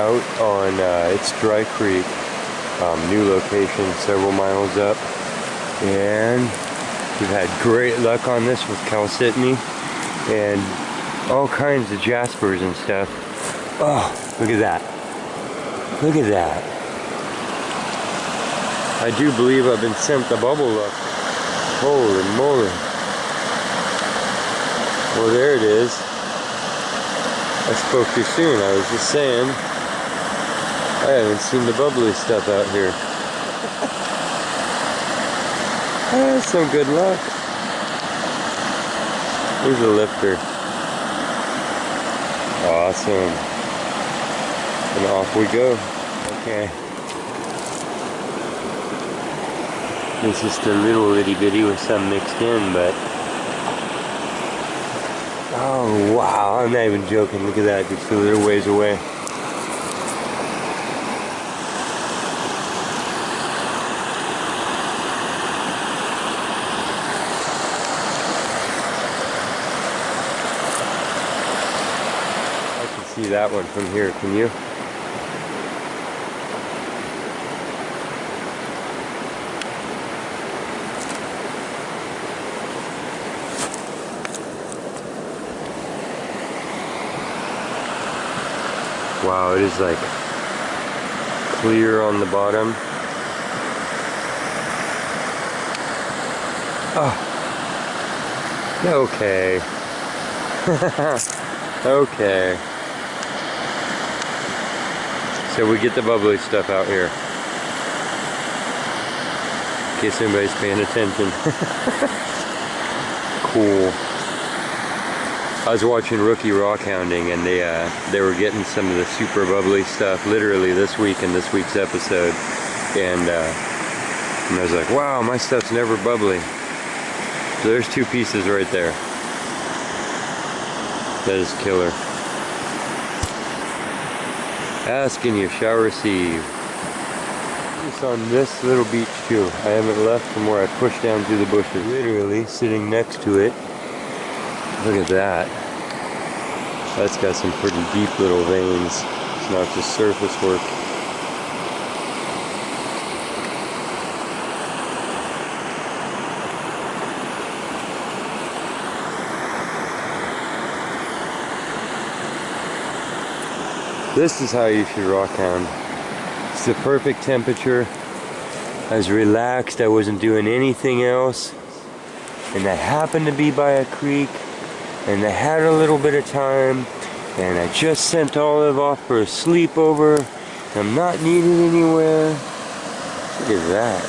out on, it's Dry Creek, new location several miles up, and we've had great luck on this with calcitiny and all kinds of jaspers and stuff. Oh, look at that. Look at that. I do believe I've been sent the bubble luck. Holy moly. Well, there it is. I spoke too soon. I was just saying, I haven't seen the bubbly stuff out here. That's some good luck. Here's a lifter. Awesome. And off we go. Okay. It's just a little itty bitty with some mixed in, but oh wow, I'm not even joking. Look at that, just a little ways away. I can see that one from here, can you? Wow, it is like clear on the bottom. Oh, okay. Okay. So we get the bubbly stuff out here. In case anybody's paying attention. Cool. I was watching Rookie Rockhounding, and they were getting some of the super bubbly stuff literally this week in this week's episode, and I was like, wow, my stuff's never bubbly. So there's two pieces right there. That is killer. Ask and you shall receive. It's on this little beach too. I haven't left from where I pushed down through the bushes. Literally sitting next to it. Look at that. That's got some pretty deep little veins. It's not just surface work. This is how you should rock hound. It's the perfect temperature. I was relaxed. I wasn't doing anything else. And I happened to be by a creek. And I had a little bit of time, and I just sent Olive off for a sleepover. I'm not needed anywhere. Look at that.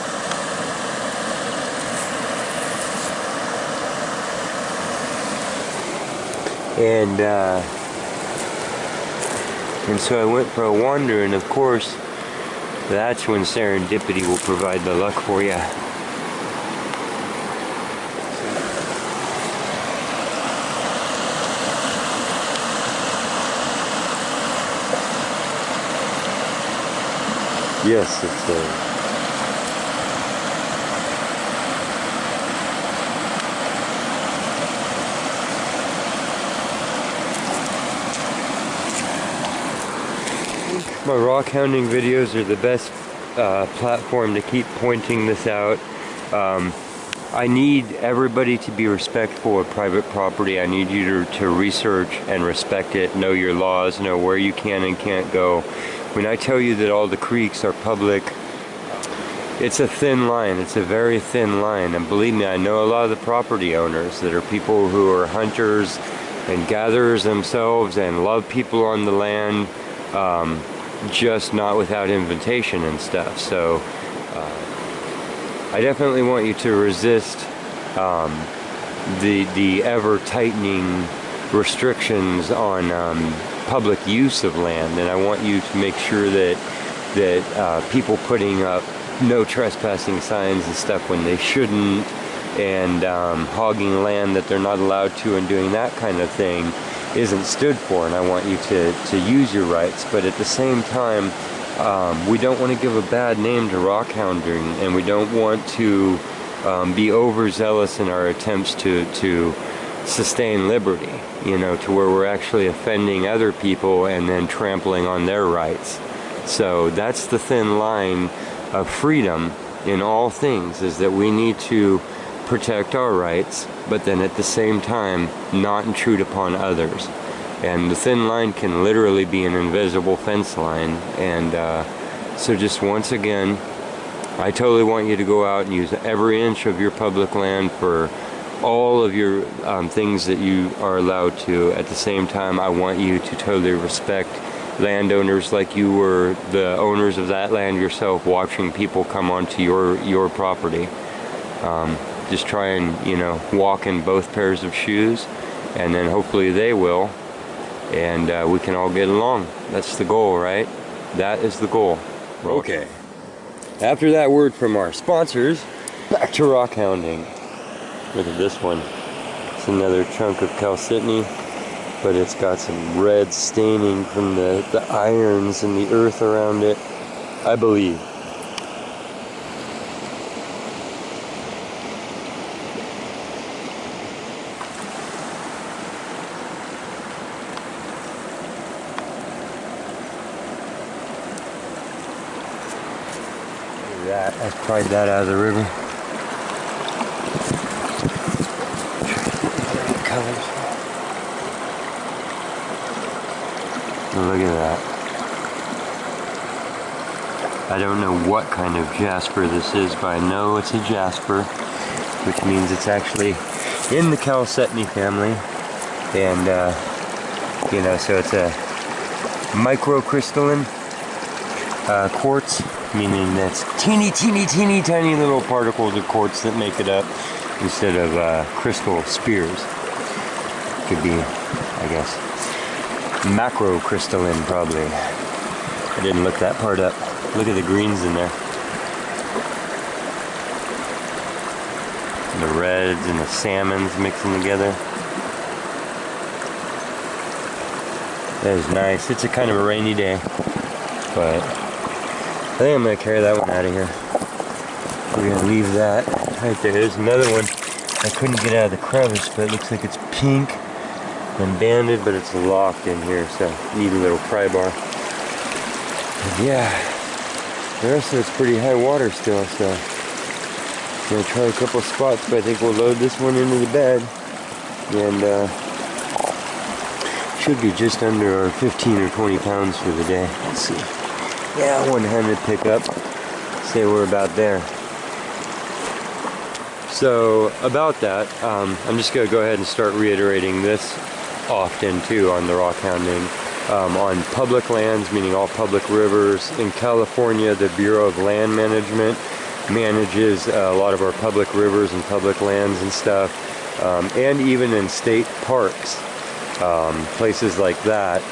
And so I went for a wander, and of course, that's when serendipity will provide the luck for you. Yes, it's my rock hounding videos are the best platform to keep pointing this out. I need everybody to be respectful of private property. I need you to research and respect it, know your laws, know where you can and can't go. When I tell you that all the creeks are public, it's a thin line. It's a very thin line. And believe me, I know a lot of the property owners that are people who are hunters and gatherers themselves and love people on the land, just not without invitation and stuff. So I definitely want you to resist the ever-tightening restrictions on public use of land, and I want you to make sure that people putting up no trespassing signs and stuff when they shouldn't, and hogging land that they're not allowed to, and doing that kind of thing isn't stood for. And I want you to use your rights, but at the same time, we don't want to give a bad name to rock hounding, and we don't want to be overzealous in our attempts to sustain liberty, you know, to where we're actually offending other people and then trampling on their rights. So that's the thin line of freedom in all things, is that we need to protect our rights, but then at the same time not intrude upon others. And the thin line can literally be an invisible fence line. And so just once again, I totally want you to go out and use every inch of your public land for all of your things that you are allowed to. At the same time, I want you to totally respect landowners like you were the owners of that land yourself, watching people come onto your property. Just try and, you know, walk in both pairs of shoes, and then hopefully they will, and we can all get along. That's the goal, right? That is the goal. Okay. After that word from our sponsors, back to rock hounding. Look at this one. It's another chunk of calcitiny, but it's got some red staining from the irons and the earth around it, I believe. That. I've pried that out of the river. Colors. Look at that. I don't know what kind of jasper this is, but I know it's a jasper, which means it's actually in the calcitiny family. And you know, so it's a microcrystalline quartz, meaning that's teeny tiny little particles of quartz that make it up, instead of crystal spears. Could be, I guess, macrocrystalline probably. I didn't look that part up. Look at the greens in there. And the reds and the salmons mixing together. That is nice. It's a kind of a rainy day, but I think I'm going to carry that one out of here. We're going to leave that right there. There's another one. I couldn't get out of the crevice, but it looks like it's pink and banded, but it's locked in here, so need a little pry bar. And yeah, the rest of it's pretty high water still, so I'm going to try a couple spots, but I think we'll load this one into the bed, and should be just under 15 or 20 pounds for the day. Let's see. Yeah, one-handed pickup. Say we're about there. So about that, I'm just going to go ahead and start reiterating this often too on the rock hounding. On public lands, meaning all public rivers. In California, the Bureau of Land Management manages a lot of our public rivers and public lands and stuff. And even in state parks, places like that,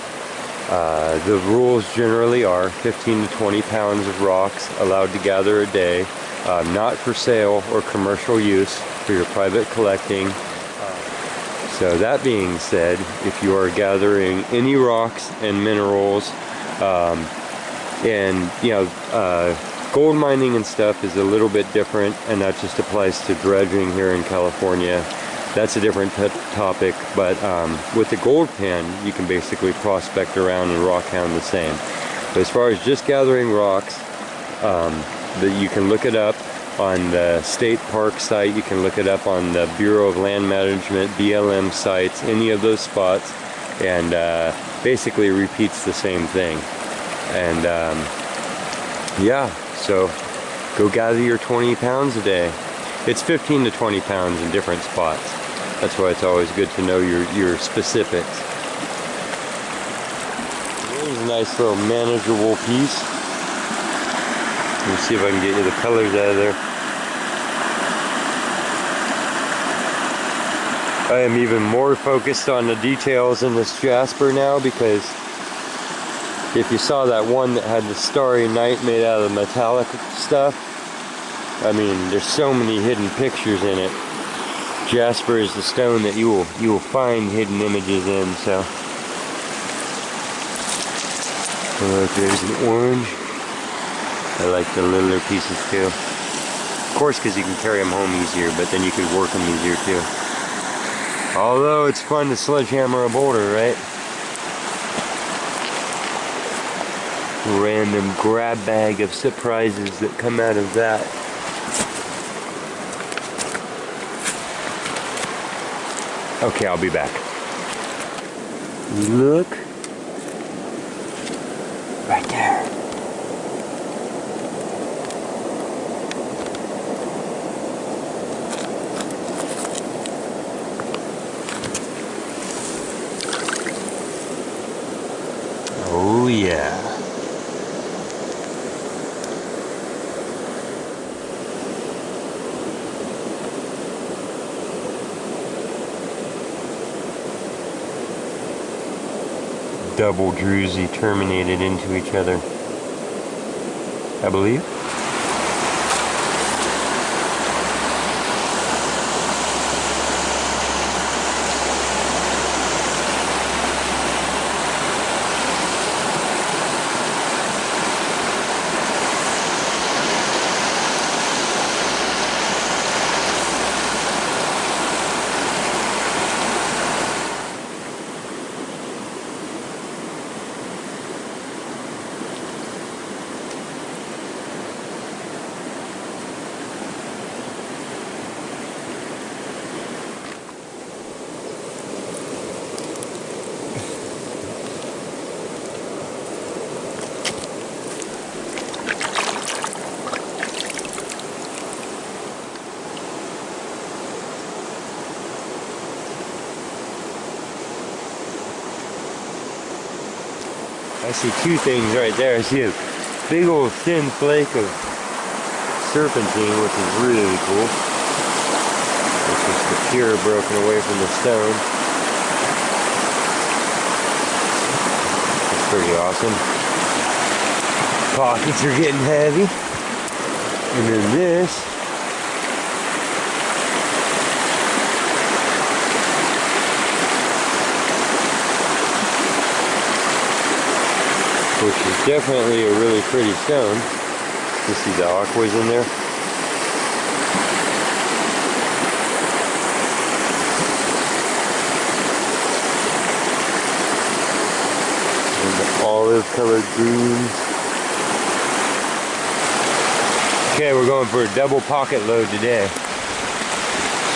the rules generally are 15 to 20 pounds of rocks allowed to gather a day, not for sale or commercial use, for your private collecting. So that being said, if you are gathering any rocks and minerals, and you know, gold mining and stuff is a little bit different, and that just applies to dredging here in California. That's a different topic, but with the gold pan, you can basically prospect around and rock hound the same. But as far as just gathering rocks, that you can look it up on the state park site, you can look it up on the Bureau of Land Management, BLM sites, any of those spots, and basically repeats the same thing. And yeah, so go gather your 20 pounds a day. It's 15 to 20 pounds in different spots. That's why it's always good to know your specifics. Here's a nice little manageable piece. Let me see if I can get you the colors out of there. I am even more focused on the details in this jasper now, because if you saw that one that had the starry night made out of the metallic stuff, I mean, there's so many hidden pictures in it. Jasper is the stone that you will find hidden images in. So look, there's an orange. I like the littler pieces too. Of course, because you can carry them home easier, but then you could work them easier too. Although it's fun to sledgehammer a boulder, right? Random grab bag of surprises that come out of that. Okay, I'll be back. Look. Right there. Oh yeah. Double druzy terminated into each other, I believe. I see two things right there. I see a big old thin flake of serpentine, which is really cool. It's just the pure broken away from the stone. It's pretty awesome. Pockets are getting heavy. And then this. Which is definitely a really pretty stone. You see the aquas in there? And the olive colored greens. Okay, we're going for a double pocket load today.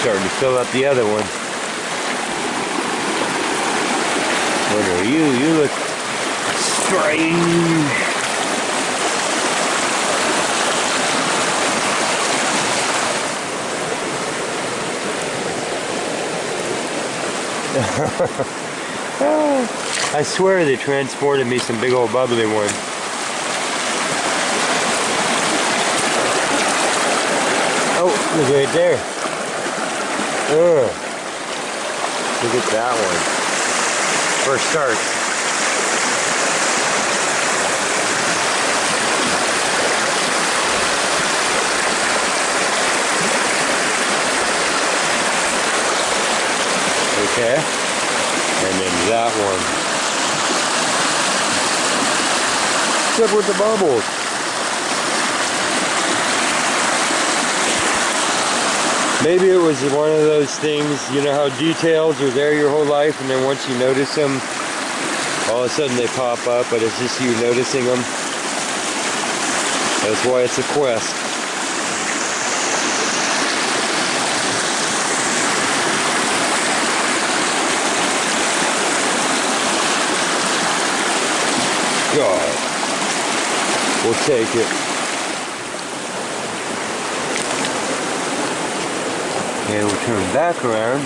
Starting to fill up the other one. What are you? You look strange. I swear they transported me some big old bubbly ones. Oh, look right there. Look at that one. First start. Okay, and then that one. What's up with the bubbles? Maybe it was one of those things, you know how details are there your whole life, and then once you notice them, all of a sudden they pop up, but it's just you noticing them. That's why it's a quest. God, we'll take it. Okay, we'll turn back around,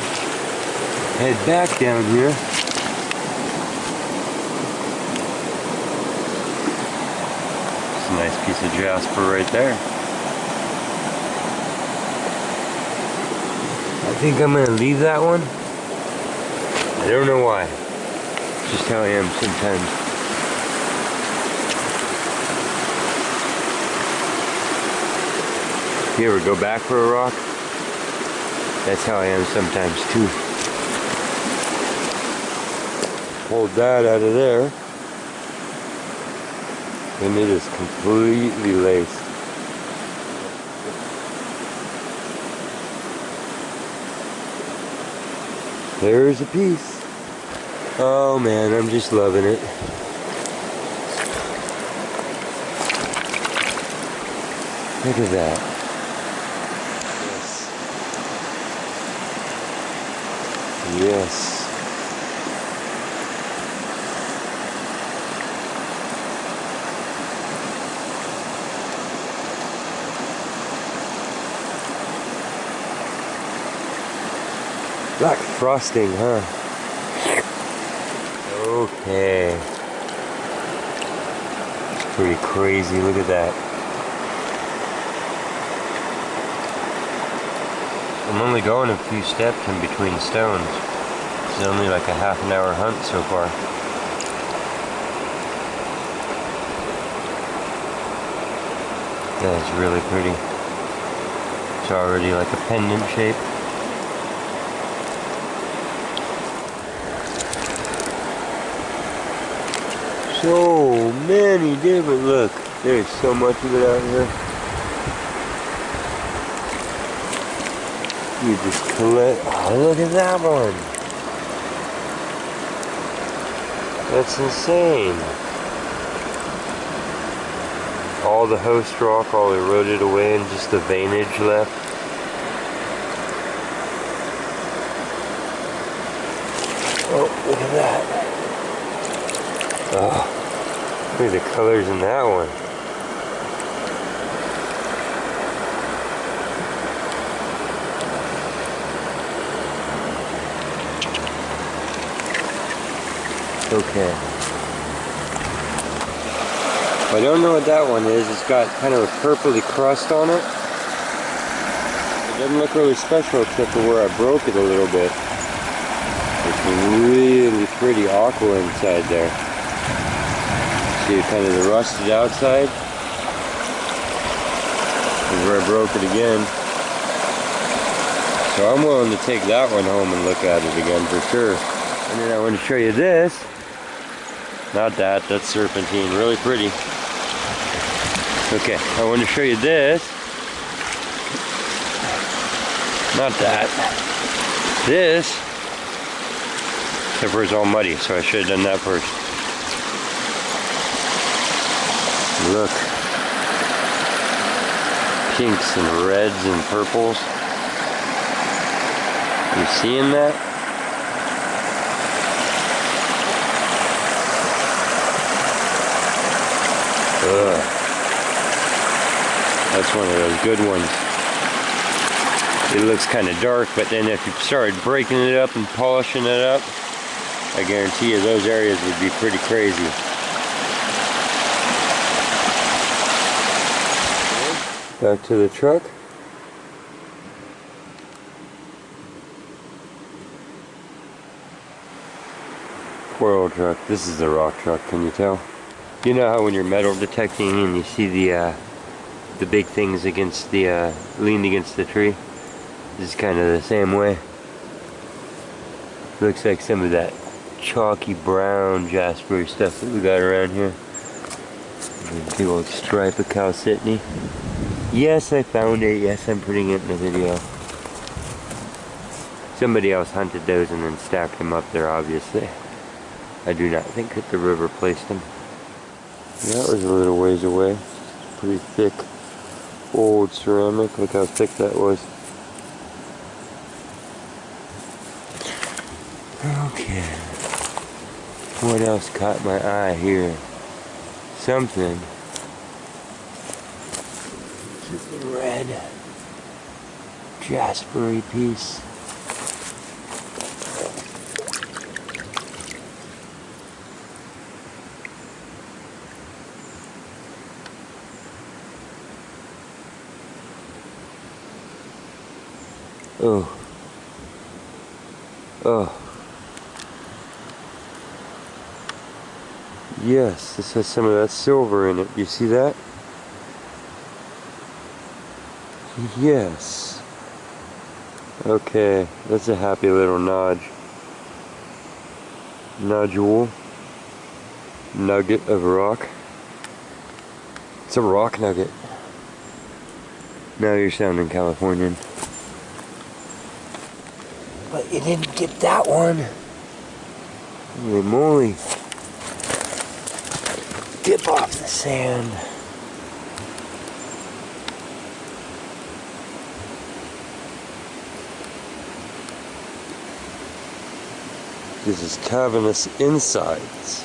head back down here. It's a nice piece of jasper right there. I think I'm gonna leave that one. I don't know why. It's just how I am sometimes. You ever go back for a rock? That's how I am sometimes too. Hold that out of there. And it is completely laced. There's a piece. Oh man, I'm just loving it. Look at that. Yes. Yes. Black frosting, huh? Okay. It's pretty crazy. Look at that. I'm only going a few steps in between stones. It's only like a half an hour hunt so far. That's really pretty. It's already like a pendant shape. So many different, look, there's so much of it out here. You just collect, oh look at that one. That's insane. All the host rock, all eroded away and just the veinage left. Oh, look at that. Oh, look at the colors in that one. Okay. I don't know what that one is. It's got kind of a purpley crust on it. It doesn't look really special except for where I broke it a little bit. It's really pretty aqua inside there. See kind of the rusted outside. Is where I broke it again. So I'm willing to take that one home and look at it again for sure. And then I want to show you this. Not that, that's serpentine, really pretty. Okay, I want to show you this. Not that. This. Except for it's all muddy, so I should have done that first. Look. Pinks and reds and purples. You seeing that? Ugh. That's one of those good ones. It looks kind of dark, but then if you started breaking it up and polishing it up, I guarantee you those areas would be pretty crazy. Back to the truck. Four-wheel truck. This is the rock truck, can you tell? You know how when you're metal detecting and you see the big things against the leaned against the tree? This is kind of the same way. Looks like some of that chalky brown jasper stuff that we got around here. Big old stripe of chalcedony. Yes, I found it. Yes, I'm putting it in the video. Somebody else hunted those and then stacked them up there, obviously. I do not think that the river placed them. That was a little ways away. Pretty thick old ceramic. Look how thick that was. Okay. What else caught my eye here? Something. Just a red jaspery piece. Oh. Oh. Yes, this has some of that silver in it. You see that? Yes. Okay, that's a happy little nodule. Nugget of rock. It's a rock nugget. Now you're sounding Californian. But you didn't get that one. Holy moly. Dip off the sand. This is cavernous insides.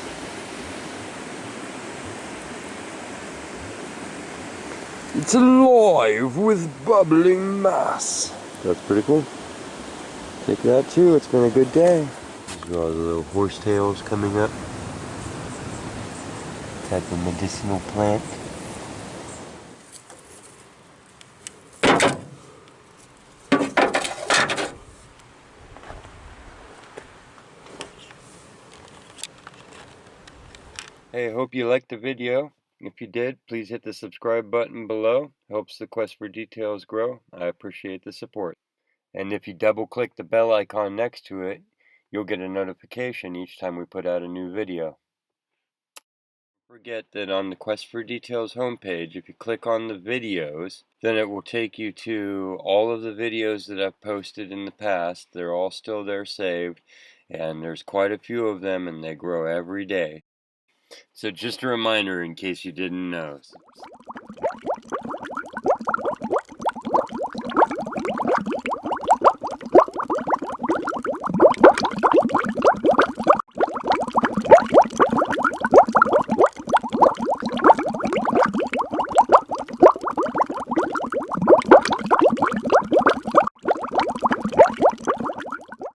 It's alive with bubbling mass. That's pretty cool. Take that too, it's been a good day. These are all the little horsetails coming up. Type of medicinal plant. Hey, hope you liked the video. If you did, please hit the subscribe button below. Helps the quest for details grow. I appreciate the support. And if you double click the bell icon next to it, you'll get a notification each time we put out a new video. Don't forget that on the Quest for Details homepage, if you click on the videos, then it will take you to all of the videos that I've posted in the past. They're all still there saved, and there's quite a few of them, and they grow every day. So just a reminder in case you didn't know.